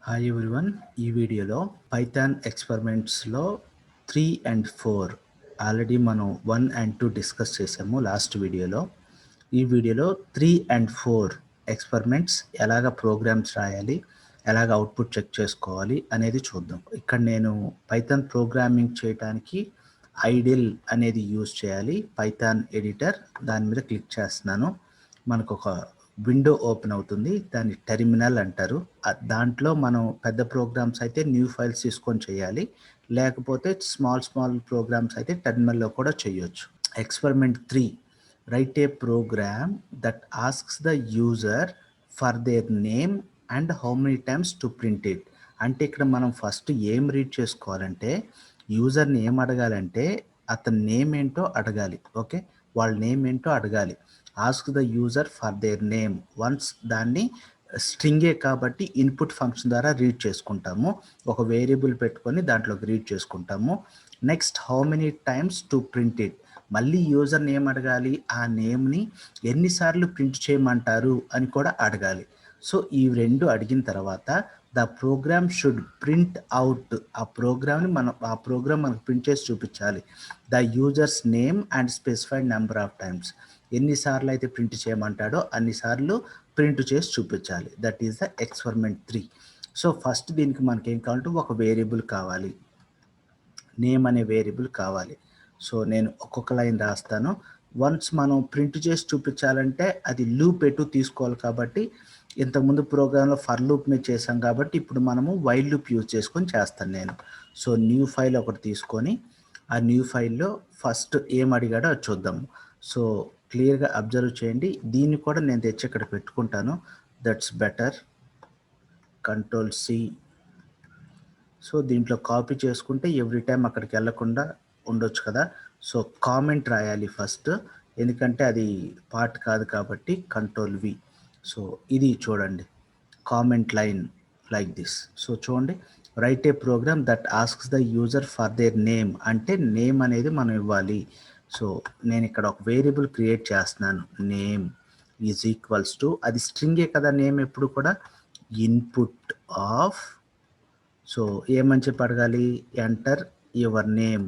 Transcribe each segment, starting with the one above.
Hi everyone. ఈ వీడియోలో Python ఎక్స్పెరిమెంట్స్లో 3 and 4 already మనం 1 అండ్ 2 డిస్కస్ చేసాము లాస్ట్ వీడియోలో. ఈ వీడియోలో 3 అండ్ 4 ఎక్స్పెరిమెంట్స్ ఎలాగ ప్రోగ్రామ్స్ రాయాలి, ఎలాగ అవుట్పుట్ చెక్ చేసుకోవాలి అనేది చూద్దాం. ఇక్కడ నేను పైథాన్ ప్రోగ్రామింగ్ చేయడానికి ఐడిల్ అనేది యూజ్ చేయాలి. పైథాన్ ఎడిటర్ దాని మీద క్లిక్ చేస్తున్నాను. మనకు ఒక విండో ఓపెన్ అవుతుంది, దాన్ని టెర్మినల్ అంటారు. దాంట్లో మనం పెద్ద ప్రోగ్రామ్స్ అయితే న్యూ ఫైల్స్ తీసుకొని చేయాలి, లేకపోతే స్మాల్ ప్రోగ్రామ్స్ అయితే టెర్మినల్లో కూడా చేయొచ్చు. Experiment 3, write a program that asks the user for their name and how many times to print it. అంటే ఇక్కడ మనం ఫస్ట్ ఏం రీడ్ చేసుకోవాలంటే, యూజర్ని ఏం అడగాలంటే అతని నేమ్ ఏంటో అడగాలి. ఓకే, వాళ్ళ నేమ్ ఏంటో అడగాలి. Ask the user for their name. Once దాన్ని స్ట్రింగే కాబట్టి ఇన్పుట్ ఫంక్షన్ ద్వారా రీడ్ చేసుకుంటాము. ఒక వేరియబుల్ పెట్టుకొని దాంట్లోకి రీడ్ చేసుకుంటాము. Next how many times to print it. మళ్ళీ యూజర్ నేమ్ అడగాలి, ఆ నేమ్ని ఎన్నిసార్లు ప్రింట్ చేయమంటారు అని కూడా అడగాలి. సో ఈ రెండు అడిగిన తర్వాత the program should print out. ఆ ప్రోగ్రామ్ మనకు ప్రింట్ చేసి చూపించాలి. The user's name and specified number of times. ఎన్నిసార్లు అయితే ప్రింట్ చేయమంటాడో అన్నిసార్లు ప్రింట్ చేసి చూపించాలి. That is the experiment 3. So first దీనికి మనకి ఏం కావాలంటే ఒక వేరియబుల్ కావాలి, నేమ్ అనే వేరియబుల్ కావాలి. సో నేను ఒక్కొక్క లైన్ రాస్తాను. వన్స్ మనం ప్రింట్ చేసి చూపించాలంటే అది లూప్ ఎటు తీసుకోవాలి కాబట్టి, ఇంతకుముందు ప్రోగ్రాంలో ఫర్ లూప్ మీద చేసాం కాబట్టి ఇప్పుడు మనము వైల్ లూప్ యూజ్ చేసుకొని చేస్తాను నేను. సో న్యూ ఫైల్ ఒకటి తీసుకొని ఆ న్యూ ఫైల్లో ఫస్ట్ ఏం అడిగాడో అది చూద్దాము. సో క్లియర్గా అబ్జర్వ్ చేయండి. దీన్ని కూడా నేను తెచ్చి ఇక్కడ పెట్టుకుంటాను. That's better. కంట్రోల్-C. సో దీంట్లో కాపీ చేసుకుంటే ఎవ్రీ టైం అక్కడికి వెళ్ళకుండా ఉండొచ్చు కదా. సో కామెంట్ రాయాలి ఫస్ట్, ఎందుకంటే అది పార్ట్ కాదు కాబట్టి. కంట్రోల్-V. సో ఇది చూడండి, comment line like this. So చూడండి, write a program that asks the user for their name. అంటే నేమ్ అనేది మనం ఇవ్వాలి. సో నేను ఇక్కడ ఒక వేరియబుల్ క్రియేట్ చేస్తున్నాను, నేమ్ ఈజ్ ఈక్వల్స్ టు, అది స్ట్రింగే కదా నేమ్ ఎప్పుడు కూడా, ఇన్పుట్ ఆఫ్. సో ఏమని చెప్పి అడగాలి, enter your name.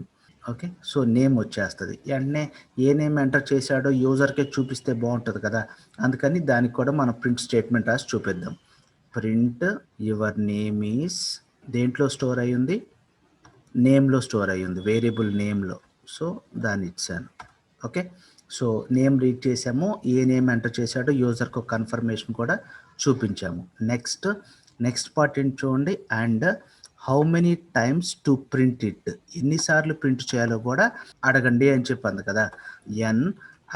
Okay, so name వచ్చేస్తుంది. వెంటనే ఏ నేమ్ ఎంటర్ చేశాడో యూజర్కే చూపిస్తే బాగుంటుంది కదా, అందుకని దానికి కూడా మనం ప్రింట్ స్టేట్మెంట్ రాసి చూపిద్దాం. ప్రింట్ యువర్ నేమ్ ఈస్ దేంట్లో స్టోర్ అయ్యింది, నేమ్లో స్టోర్ అయ్యింది, వేరియబుల్ నేమ్లో. సో దాన్ని ఇచ్చాను. ఓకే, సో నేమ్ రీడ్ చేసాము, ఏ నేమ్ ఎంటర్ చేశాడో యూజర్కి ఒక కన్ఫర్మేషన్ కూడా చూపించాము. నెక్స్ట్ పార్ట్ ఏంటి చూడండి, and how many times to print it. ఎన్నిసార్లు ప్రింట్ చేయాలో కూడా అడగండి అని చెప్పింది కదా. ఎన్,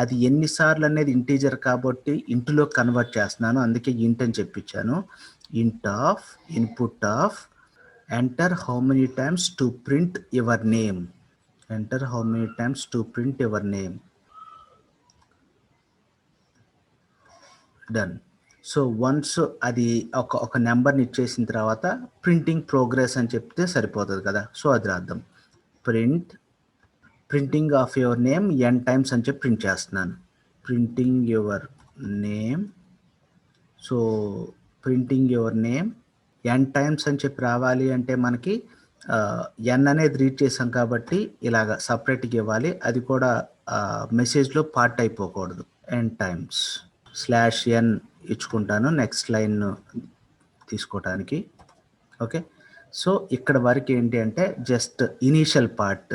అది ఎన్నిసార్లు అనేది ఇంటీజర్ కాబట్టి ఇంట్లో కన్వర్ట్ చేస్తున్నాను, అందుకే ఇంట్ అని చెప్పించాను. Int of input of enter how many times to print your name. Enter how many times to print your name. Done. So once అది ఒక నెంబర్ని ఇచ్చేసిన తర్వాత ప్రింటింగ్ ప్రోగ్రెస్ అని చెప్తే సరిపోతుంది కదా. సో అది రాద్దాం. Printing of your name n times అని చెప్పి ప్రింట్ చేస్తున్నాను. Printing your name. So printing your name n times అని చెప్పి రావాలి అంటే మనకి ఎన్ అనేది రీడ్ చేసాం కాబట్టి ఇలాగ సపరేట్గా ఇవ్వాలి. అది కూడా మెసేజ్లో part అయిపోకూడదు. N times /n ఇచ్చుకుంటాను next line తీసుకోవటానికి. ఓకే, సో ఇక్కడ వరకు ఏంటి అంటే జస్ట్ ఇనీషియల్ పార్ట్,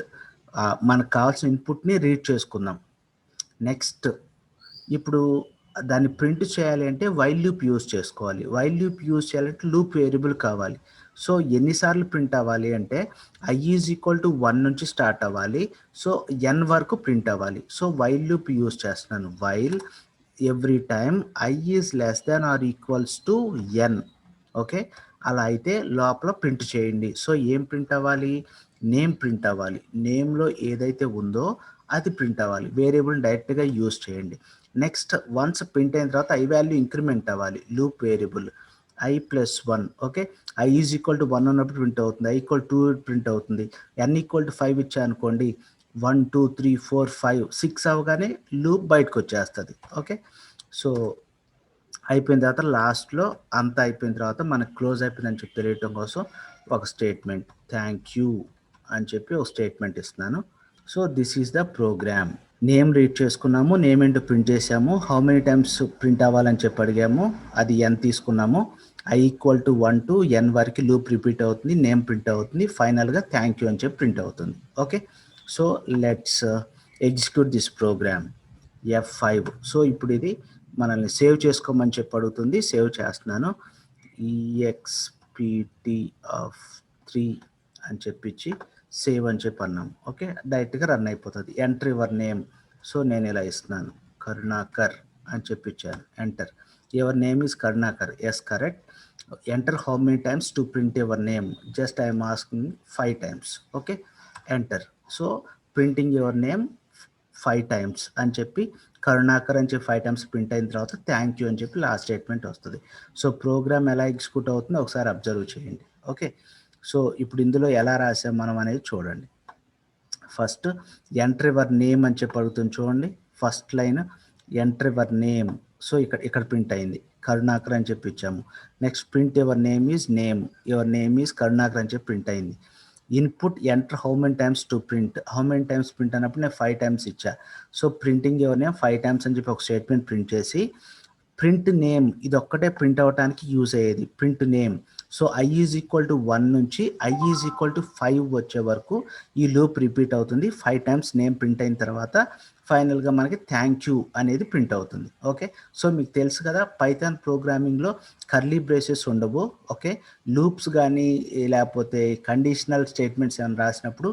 మనకు కావాల్సిన ఇన్పుట్ని రీడ్ చేసుకుందాం. నెక్స్ట్ ఇప్పుడు దాన్ని ప్రింట్ చేయాలి అంటే వైల్ లూప్ యూజ్ చేసుకోవాలి. వైల్ లూప్ యూజ్ చేయాలంటే లూప్ వేరియబుల్ కావాలి. సో ఎన్నిసార్లు ప్రింట్ అవ్వాలి అంటే i ఈజ్ ఈక్వల్ టు 1 నుంచి స్టార్ట్ అవ్వాలి. సో n వరకు ప్రింట్ అవ్వాలి. సో వైల్ లూప్ యూజ్ చేస్తున్నాను. While every time i is less than or equals to n. Okay, అలా అయితే లోపల ప్రింట్ చేయండి. సో ఏం ప్రింట్ అవ్వాలి, నేమ్ ప్రింట్ అవ్వాలి. నేమ్లో ఏదైతే ఉందో అది ప్రింట్ అవ్వాలి. వేరియబుల్ డైరెక్ట్గా యూజ్ చేయండి. నెక్స్ట్ వన్స్ ప్రింట్ అయిన తర్వాత i వాల్యూ ఇంక్రిమెంట్ అవ్వాలి. Loop variable i+1. Okay, i is equal to 1 ఉన్నప్పుడు ప్రింట్ అవుతుంది, i ఈక్వల్ 2 ప్రింట్ అవుతుంది. n ఈక్వల్ టు 5 ఇచ్చా అనుకోండి, 1 2 3 4 5 6 అవగానే లూప్ బయటకు వచ్చేస్తుంది. ఓకే, సో అయిపోయిన తర్వాత లాస్ట్లో అంతా అయిపోయిన తర్వాత మనకు క్లోజ్ అయిపోయిందని చెప్పి తెలియటం కోసం ఒక స్టేట్మెంట్ థ్యాంక్ యూ అని చెప్పి ఒక స్టేట్మెంట్ ఇస్తున్నాను. So this is the program. Name read చేసుకున్నాము, నేమ్ ఏంటో ప్రింట్ చేసాము, హౌ మెనీ టైమ్స్ ప్రింట్ అవ్వాలని చెప్పి అడిగాము, అది n తీసుకున్నాము, i=1 to n వరకు లూప్ రిపీట్ అవుతుంది, నేమ్ ప్రింట్ అవుతుంది, ఫైనల్గా థ్యాంక్ యూ అని చెప్పి ప్రింట్ అవుతుంది. Okay, so let's execute this program F5. So ఇప్పుడు ఇది మనల్ని సేవ్ చేసుకోమని చెప్పి అడుగుతుంది, సేవ్ చేస్తున్నాను. EXPT ఆఫ్ 3 అని చెప్పించి సేవ్ అని చెప్పి అన్నాం. ఓకే, డైరెక్ట్గా రన్ అయిపోతుంది. Enter your name. సో నేను ఇలా ఇస్తున్నాను, కరుణాకర్ అని చెప్పి ఇచ్చాను. Enter. Your name is Karunakar. Yes, correct. Enter how many times to print your name. Just I'm asking 5 times. Okay, enter. So printing your name 5 times అని చెప్పి కరుణాకర్ అని చెప్పి 5 times ప్రింట్ అయిన తర్వాత థ్యాంక్ యూ అని చెప్పి లాస్ట్ స్టేట్మెంట్ వస్తుంది. So programme ఎలా ఎగ్జిక్యూట్ అవుతుందో ఒకసారి అబ్జర్వ్ చేయండి. ఓకే, సో ఇప్పుడు ఇందులో ఎలా రాసాం మనం అనేది చూడండి. ఫస్ట్ ఎంటర్ యువర్ నేమ్ అని చెప్పి అడుగుతుంది చూడండి. First line enter your name. So ఇక్కడ ప్రింట్ అయింది, కరుణాకర్ అని చెప్పి ఇచ్చాము. Next print your name is name, your name is Karunakar అని చెప్పి ప్రింట్ అయింది. Input enter how many times to print. How many times print అన్నప్పుడు నేను 5 times ఇచ్చా. So printing your name 5 times అని చెప్పి ఒక స్టేట్మెంట్ ప్రింట్ చేసి ప్రింట్ నేమ్ ఇది ఒక్కటే ప్రింట్ అవ్వడానికి యూజ్ అయ్యేది, ప్రింట్ నేమ్. సో i=1 నుంచి i=5 వచ్చే వరకు ఈ లూప్ రిపీట్ అవుతుంది. 5 times నేమ్ ప్రింట్ అయిన తర్వాత ఫైనల్గా మనకి థ్యాంక్ యూ అనేది ప్రింట్ అవుతుంది. ఓకే, సో మీకు తెలుసు కదా పైథాన్ ప్రోగ్రామింగ్లో కర్లీ బ్రేసెస్ ఉండవు. ఓకే, లూప్స్ కానీ లేకపోతే కండిషనల్ స్టేట్మెంట్స్ ఏమైనా రాసినప్పుడు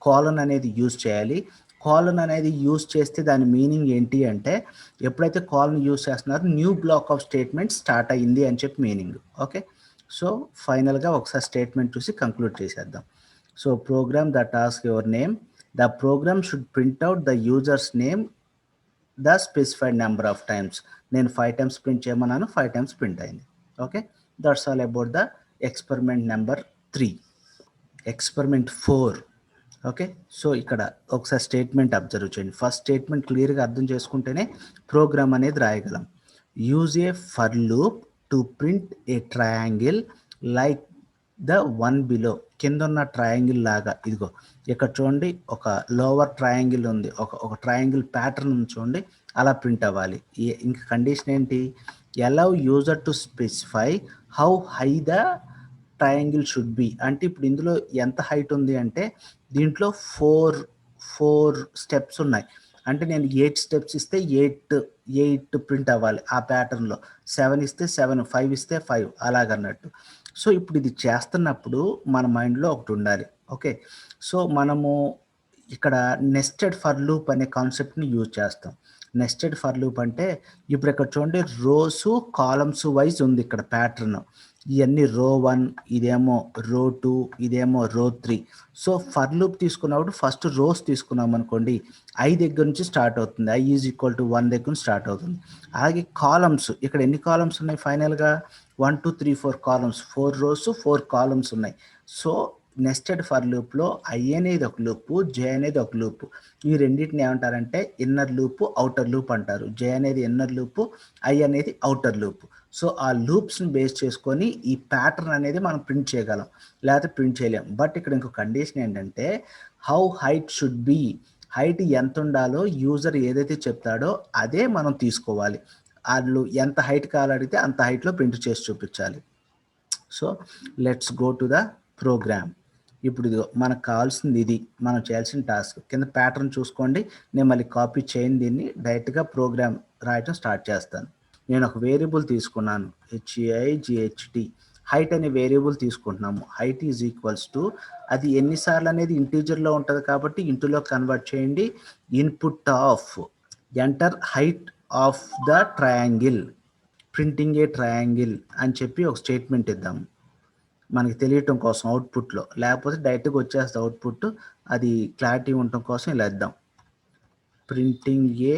కాలన్ అనేది యూజ్ చేయాలి. కాలన్ అనేది యూజ్ చేస్తే దాని మీనింగ్ ఏంటి అంటే ఎప్పుడైతే కాలన్ యూజ్ చేస్తున్నారో new black of statement start అయ్యింది అని చెప్పి మీనింగ్. ఓకే, సో ఫైనల్గా ఒకసారి స్టేట్మెంట్ చూసి కంక్లూడ్ చేసేద్దాం. So program the task your name, the program should print out the user's name the specified number of times. నేను 5 times print చేయమన్నాను, 5 times print అయింది. Okay, that's all about the experiment number 3. Experiment 4. Okay, so ఇక్కడ ఒకసారి statement observe చేయండి. First statement క్లియర్గా అర్థం చేసుకుంటేనే program అనేది రాయగలం. Use a for loop to print a triangle like the one below. కింద ఉన్న ట్రయాంగిల్ లాగా ఇదిగో ఇక్కడ చూడండి, ఒక లోవర్ ట్రయాంగిల్ ఉంది, ఒక ట్రయాంగిల్ ప్యాటర్న్ ఉంది చూడండి, అలా ప్రింట్ అవ్వాలి. ఇంకా కండిషన్ ఏంటి, allow user to specify how high the triangle should be. అంటే ఇప్పుడు ఇందులో ఎంత హైట్ ఉంది అంటే దీంట్లో ఫోర్ స్టెప్స్ ఉన్నాయి. అంటే నేను 8 steps ఇస్తే 8 ప్రింట్ అవ్వాలి ఆ ప్యాటర్న్లో. 7 ఇస్తే 7, 5 ఇస్తే 5 అలాగన్నట్టు. సో ఇప్పుడు ఇది చేస్తున్నప్పుడు మన మైండ్లో ఒకటి ఉండాలి. ఓకే, సో మనము ఇక్కడ నెస్టెడ్ ఫర్ లూప్ అనే కాన్సెప్ట్ని యూజ్ చేస్తాం. నెస్టెడ్ ఫర్ లూప్ అంటే ఇప్పుడు ఇక్కడ చూడండి రోస్ కాలమ్స్ వైజ్ ఉంది ఇక్కడ ప్యాటర్న్. ఇవన్నీ రో 1, ఇదేమో రో 2, ఇదేమో రో 3. సో ఫర్ లూప్ తీసుకున్నప్పుడు ఫస్ట్ రోస్ తీసుకున్నాం అనుకోండి, i దగ్గర నుంచి స్టార్ట్ అవుతుంది, i=1 దగ్గర నుంచి స్టార్ట్ అవుతుంది. అలాగే కాలమ్స్ ఇక్కడ ఎన్ని కాలమ్స్ ఉన్నాయి ఫైనల్గా 1 2 3 4 కాలమ్స్, 4 rows 4 కాలమ్స్ ఉన్నాయి. సో నెస్టెడ్ ఫర్ లూప్లో ఐ అనేది ఒక లూపు, జే అనేది ఒక లూపు. ఈ రెండింటిని ఏమంటారంటే ఇన్నర్ లూపు, అవుటర్ లూప్ అంటారు. జే అనేది ఇన్నర్ లూపు, ఐ అనేది అవుటర్ లూపు. సో ఆ లూప్స్ని బేస్ చేసుకొని ఈ ప్యాటర్న్ అనేది మనం ప్రింట్ చేయగలం, లేకపోతే ప్రింట్ చేయలేం. బట్ ఇక్కడ ఇంకో కండిషన్ ఏంటంటే how height should be. Height ఎంత ఉండాలో యూజర్ ఏదైతే చెప్తాడో అదే మనం తీసుకోవాలి. వాళ్ళు ఎంత హైట్ కావాలడిగితే అంత హైట్లో ప్రింట్ చేసి చూపించాలి. So let's go to the program. ఇప్పుడు ఇదిగో మనకు కావాల్సింది ఇది, మనం చేయాల్సిన టాస్క్. కింద ప్యాటర్న్ చూసుకోండి, నేను మళ్ళీ కాపీ చేయని దీన్ని డైరెక్ట్గా ప్రోగ్రామ్ రాయటం స్టార్ట్ చేస్తాను. నేను ఒక వేరియబుల్ తీసుకున్నాను, HEIGHT, హైట్ అనే వేరియబుల్ తీసుకుంటున్నాము. హైట్ =, అది ఎన్నిసార్లు అనేది ఇంటీజర్లో ఉంటుంది కాబట్టి ఇంటిలో కన్వర్ట్ చేయండి. Input of enter height of the triangle, printing a triangle అని చెప్పి ఒక స్టేట్మెంట్ ఇద్దాము మనకి తెలియటం కోసం అవుట్పుట్లో, లేకపోతే డైరెక్ట్గా వచ్చేస్తే అవుట్పుట్, అది క్లారిటీ ఉండటం కోసం ఇలా ఇద్దాం, ప్రింటింగ్ ఏ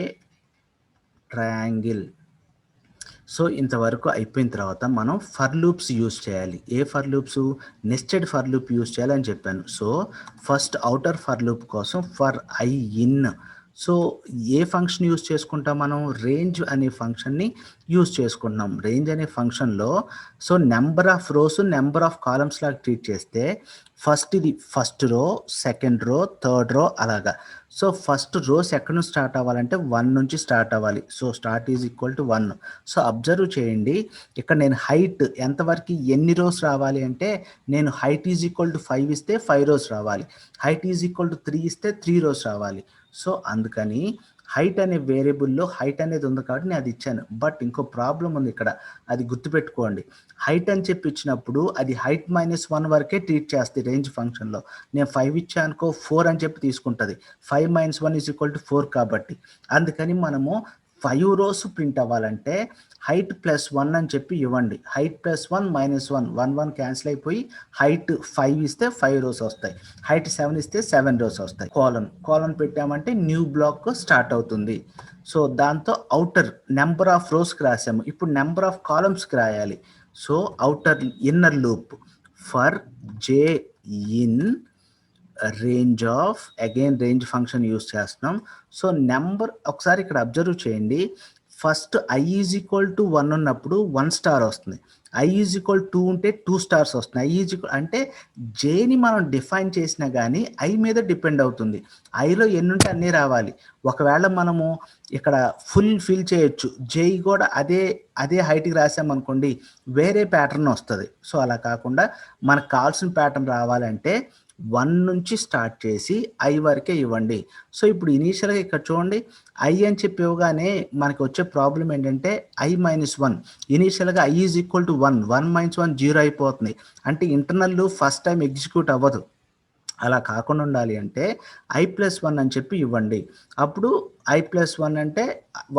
ట్రయాంగిల్. సో ఇంతవరకు అయిపోయిన తర్వాత మనం ఫర్ లూప్స్ యూజ్ చేయాలి. ఏ for loops, nested for loop use చేయాలని చెప్పాను. So first outer for loop కోసం ఫర్ ఐ ఇన్, సో ఏ ఫంక్షన్ యూజ్ చేసుకుంటాం మనం? రేంజ్ అనే ఫంక్షన్ని యూజ్ చేసుకుంటున్నాం. రేంజ్ అనే ఫంక్షన్‌లో so number of rows, number of columns లాగా ట్రీట్ చేస్తే first row, second row, third row అలాగా. సో ఫస్ట్ రోస్ ఎక్కడి నుంచి స్టార్ట్ అవ్వాలంటే 1 నుంచి స్టార్ట్ అవ్వాలి. So start is equal to 1. So observe చేయండి. ఇక్కడ నేను హైట్ ఎంతవరకు ఎన్ని రోస్ రావాలి అంటే నేను హైట్ ఈజ్ ఈక్వల్ టు 5 ఇస్తే 5 రోస్ రావాలి. హైట్ ఈజ్ ఈక్వల్ టు 3 ఇస్తే 3 రోస్ రావాలి. సో అందుకని హైట్ అనే వేరియబుల్‌లో హైట్ అనేది ఉంది కాబట్టి నేను అది ఇచ్చాను. బట్ ఇంకో ప్రాబ్లమ్ ఉంది ఇక్కడ. అది గుర్తుపెట్టుకోండి. హైట్ అని చెప్పి ఇచ్చినప్పుడు అది హైట్ -1 వరకే ట్రీట్ చేస్తది రేంజ్ ఫంక్షన్‌లో. నేను 5 ఇచ్చా అనుకో 4 అని చెప్పి తీసుకుంటది. 5 - 1 = 4 కాబట్టి. అందుకని మనము 5 రోస్ ప్రింట్ అవ్వాలంటే హైట్ +1 అని చెప్పి ఇవ్వండి. హైట్ +1 - 1 1 క్యాన్సిల్ అయిపోయి హైట్ 5 ఇస్తే 5 రోస్ వస్తాయి. హైట్ 7 ఇస్తే 7 రోస్ వస్తాయి. కోలన్ పెట్టామంటే న్యూ బ్లాక్ స్టార్ట్ అవుతుంది. సో దాంతో ఔటర్ నెంబర్ ఆఫ్ రోస్‌కి రాసాము. ఇప్పుడు నెంబర్ ఆఫ్ కాలమ్స్‌కి రాయాలి. So inner loop for j in range of again range function use చేస్తున్నాం. సో నెంబర్ ఒకసారి ఇక్కడ అబ్జర్వ్ చేయండి. First i is equal to 1 ఉన్నప్పుడు 1 స్టార్ వస్తుంది. i ఈజ్ ఈక్వల్ 2 ఉంటే 2 స్టార్స్ వస్తున్నాయి. i ఈజ్ ఈక్వల్ అంటే jని మనం డిఫైన్ చేసినా కానీ i మీద డిపెండ్ అవుతుంది. iలో ఎన్ని ఉంటే అన్నీ రావాలి. ఒకవేళ మనము ఇక్కడ ఫిల్ చేయొచ్చు. j కూడా అదే హైట్‌కి రాసామనుకోండి వేరే ప్యాటర్న్ వస్తుంది. సో అలా కాకుండా మనకు కావాల్సిన ప్యాటర్న్ రావాలంటే 1 నుంచి స్టార్ట్ చేసి i వరకే ఇవ్వండి. సో ఇప్పుడు ఇనీషియల్‌గా ఇక్కడ చూడండి i అని చెప్పి ఇవ్వగానే మనకి వచ్చే ప్రాబ్లమ్ ఏంటంటే i - 1. ఇనీషియల్‌గా i ఈజ్ ఈక్వల్ టు 1. 1 - 1 0 అయిపోతుంది. అంటే ఇంటర్నల్ ఫస్ట్ టైం ఎగ్జిక్యూట్ అవ్వదు. అలా కాకుండా ఉండాలి అంటే i + 1 అని చెప్పి ఇవ్వండి. అప్పుడు i + 1 అంటే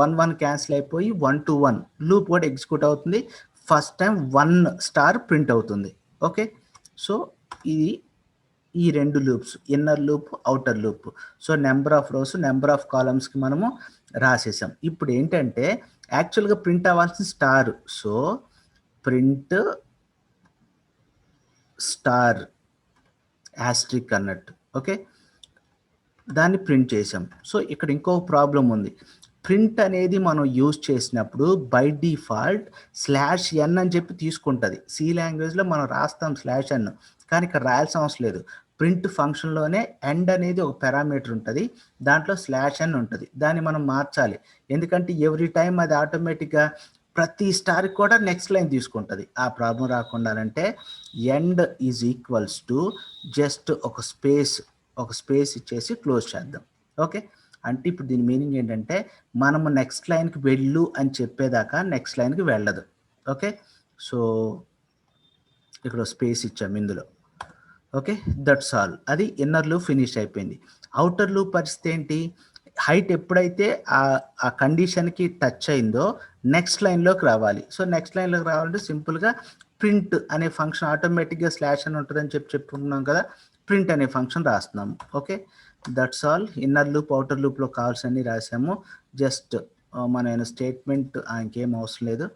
1 1 క్యాన్సిల్ అయిపోయి 1 to 1 లూప్ కూడా ఎగ్జిక్యూట్ అవుతుంది. ఫస్ట్ టైం 1 స్టార్ ప్రింట్ అవుతుంది. ఓకే. సో ఇది ఈ 2 loops inner loop, outer loop. So number of rows, number of కాలమ్స్‌కి మనము రాసేసాం. ఇప్పుడు ఏంటంటే యాక్చువల్‌గా ప్రింట్ అవ్వాల్సిన star. So print star asterisk అన్నట్టు. ఓకే. దాన్ని ప్రింట్ చేసాం. సో ఇక్కడ ఇంకో ప్రాబ్లమ్ ఉంది. ప్రింట్ అనేది మనం యూజ్ చేసినప్పుడు బై డిఫాల్ట్ /n అని చెప్పి తీసుకుంటుంది. సి లాంగ్వేజ్లో మనం రాస్తాం /n, కానీ ఇక్కడ రాయాల్సిన అవసరం లేదు. ప్రింట్ ఫంక్షన్లోనే ఎండ్ అనేది ఒక పారామీటర్ ఉంటుంది. దాంట్లో /n ఉంటుంది. దాన్ని మనం మార్చాలి. ఎందుకంటే ఎవ్రీ టైం అది ఆటోమేటిక్గా ప్రతి స్టార్కి కూడా నెక్స్ట్ లైన్ తీసుకుంటుంది. ఆ ప్రాబ్లం రాకుండా అంటే end is equals to just ఒక స్పేస్ ఇచ్చేసి క్లోజ్ చేద్దాం. ఓకే. అంటే ఇప్పుడు దీని మీనింగ్ ఏంటంటే మనము నెక్స్ట్ లైన్కి వెళ్ళు అని చెప్పేదాకా నెక్స్ట్ లైన్కి వెళ్ళదు. ఓకే. సో ఇక్కడ స్పేస్ ఇచ్చాము ఇందులో. ఓకే. That's all. అది ఇన్నర్ లూప్ ఫినిష్ అయిపోయింది. ఔటర్ లూప్ పరిస్థితి ఏంటి? హైట్ ఎప్పుడైతే ఆ కండిషన్కి టచ్ అయిందో నెక్స్ట్ లైన్లోకి రావాలి. సో నెక్స్ట్ లైన్లోకి రావాలంటే సింపుల్గా ప్రింట్ అనే ఫంక్షన్ ఆటోమేటిక్గా /n ఉంటుందని చెప్పుకున్నాం కదా. ప్రింట్ అనే ఫంక్షన్ రాస్తున్నాము. Okay. That's all. Inner loop, outer లూప్లో కావాల్సినవి రాసాము. జస్ట్ మన స్టేట్మెంట్ ఇంకేం అవసరం లేదు.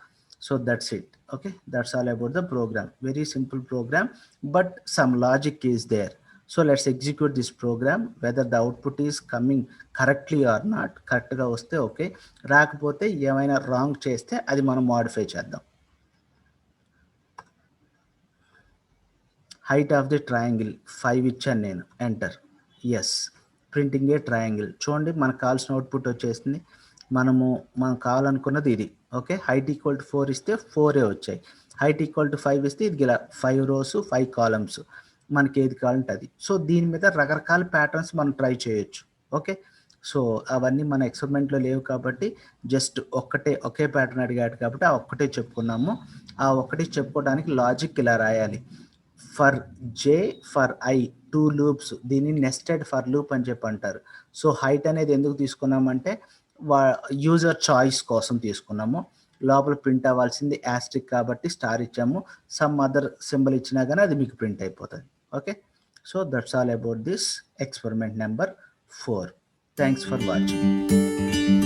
So that's it. Okay, that's all about the program. Very simple program, but some logic is there. So let's execute this program. Whether the output is coming correctly or not, correct గా వస్తే okay, రాకపోతే ఏమైనా wrong చేస్తే అది మనం modify చేద్దాం. Height of the triangle 5 ఇచ్చాను నేను. Enter. Yes, printing a triangle. చూడండి మనకు కావాల్సిన అవుట్పుట్ వచ్చేసింది. మనం కావాలనుకున్నది ఇది. ఓకే. హైట్ ఈక్వల్ టు 4 ఇస్తే 4 వచ్చాయి. హైట్ ఈక్వల్ టు 5 ఇస్తే ఇది ఇలా 5 రోస్ 5 కాలమ్స్. మనకి ఏది కావాలంటే అది. సో దీని మీద రకరకాల ప్యాటర్న్స్ మనం ట్రై చేయొచ్చు. ఓకే. సో అవన్నీ మన ఎక్స్పెరిమెంట్లో లేవు కాబట్టి జస్ట్ ఒకే ప్యాటర్న్ అడిగాడు కాబట్టి ఆ ఒక్కటే చెప్పుకున్నాము. ఆ ఒక్కటే చెప్పుకోవడానికి లాజిక్ ఇలా రాయాలి. For for i 2 loops. దీన్ని నెస్టెడ్ ఫర్ లూప్ అని చెప్పి అంటారు. సో హైట్ అనేది ఎందుకు తీసుకున్నామంటే యూజర్ చాయిస్ కోసం తీసుకున్నాము. లోపల ప్రింట్ అవ్వాల్సింది యాస్ట్రిక్ కాబట్టి స్టార్ ఇచ్చాము. సమ్ అదర్ సింబల్ ఇచ్చినా కానీ అది మీకు ప్రింట్ అయిపోతుంది. Okay. So that's all about this experiment number 4. Thanks for watching.